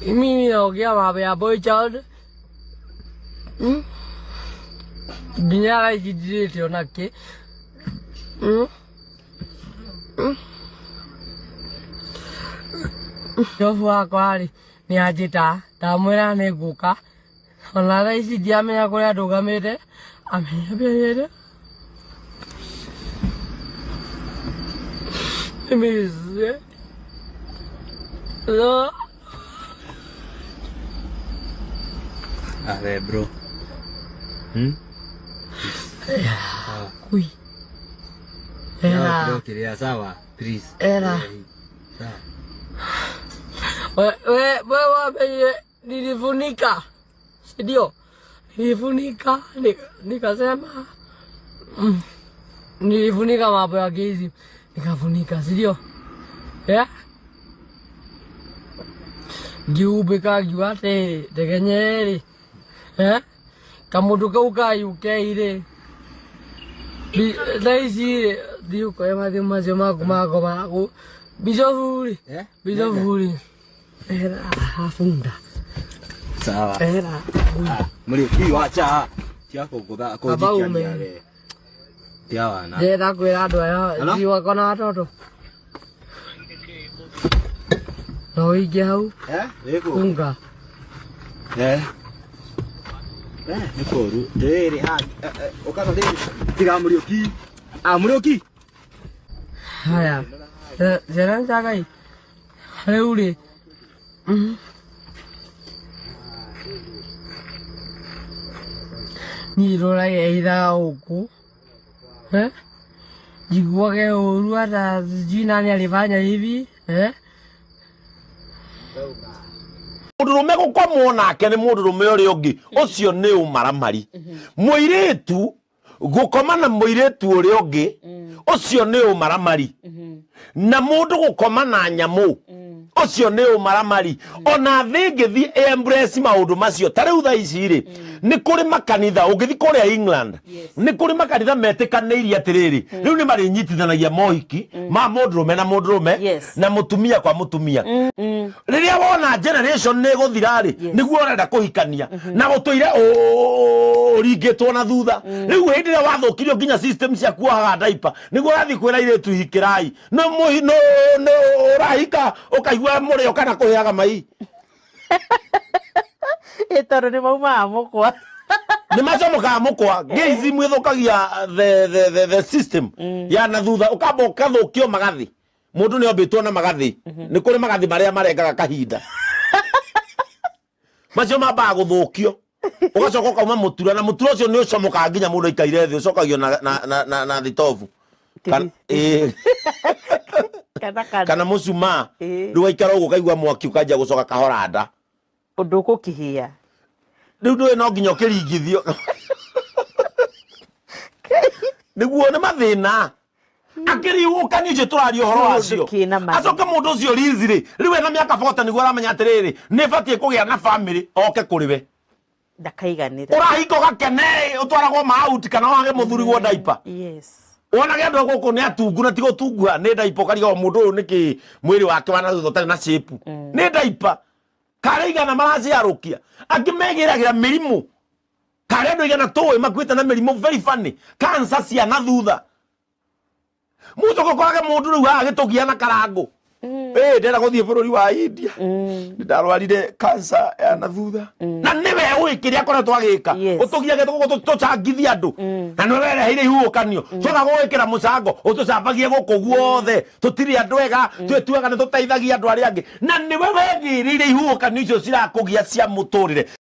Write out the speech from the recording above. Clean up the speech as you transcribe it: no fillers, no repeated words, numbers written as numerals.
Mimi naongea mambo ya boy child. Binyara ikijirete onake. Jofu akwari ni ajita tamwera ne guka. Onara isi diamenya kuria ndugamite amenya bere. Miss. Lo. Are bro. Kui. Era. Bro, quería sawa, please. Era. Wewe nilifunika. Ndio. Nilifunika nikasema nilifunika mambo ya gizi. Nikafunika, ndio. Giubeka giwate tegenyeri. Kamudu kauka yukeire. Daisi diu kwa mago. Bijovuri. Bijovuri. Era afunda. Sawa. Era. Muri kiwacha. Tiako goda ko dikanyare. Tiawana. Jeda kwera doya. Jiwa kona watoto. Noi jau. Eko. Kunga. Nikoru. Dere okano dere. Tiga Murioki. Murioki. Haya. Jalan jagai. Haule. Ni rora ida oku. Jigua ke urua da jina ni alifanya hivi. Mudurume gukomwo nake ni mudurume uri ungi ucio ni umaramari muiretu gukoma na muiretu uri ungi ucio ni umaramari na mundu gukoma na nyamu ucio ni umaramari ona thingithie embrace maundu macio tariu tha ici ri ni kuri makanitha ungithi kuria England ni kuri makanitha metikanirie atiriri riu ni mari nyitithanagia mohiki ma mundurume na mundurume na mutumia kwa mutumia riria wona generation ne guthira ri niguo urenda kuhikania na gutuire ringitwo na thutha riu hindi ria wathukirio nginya system cia kuohaga diaper niguo rathi kwira iretu hikirai no urahika ukaigua murio kana kuhiaga mai Etoro ni mauma mukwa. Ni macomoka mukwa geizi mwithukagia the system ya na thutha ukamba ukathukio magathi mundu ni ombitwo na magathi ni kuri magathi maria marengaga kahinda macio mamba guthukio ugacoka ukauma mutura na mutura ucio ni ucomoka nginya mundu ikaire thi ucokagio na thitovu kana mucuma riu aikara uguo kaigua mwaki ukajia gucoka kahoranda Undu kukihia. Riu ndui no nginya ukiringithio niguo ni mathina akiriuka nije turaria uhoro wacio acoke mundu ucio rizi ri riu ena miaka 40 niguo aramenya atiriri ni batie kugia na family oke kuriwe ndakaiganira urahiko gakene utwaragwo mauti kana wage muthurigwo diaper wona gendo guku ni atungu na tigo tunguha ni diaper kariga mundu uyu niki mwiri wake wana thutha na shape ni diaper kareigana maraciarukia angimegiragira mirimu kare andu igana towe makwita na mirimu very funny cancer cia na thutha mucoko kwage mundu riu agitugia na karango ndera guthie bururi wa India ndarwarire cancer ya na thutha na niwe uikiria koretwo agika utugiage tucangithia andu na niwe wereheire ihukanio coka gwikira mucango utucambagie guku guothe tutiri andu ega twetuaga ni tuteithagia andu aria angi na niwe wegirire ihukanio icio cirakugia cia muturire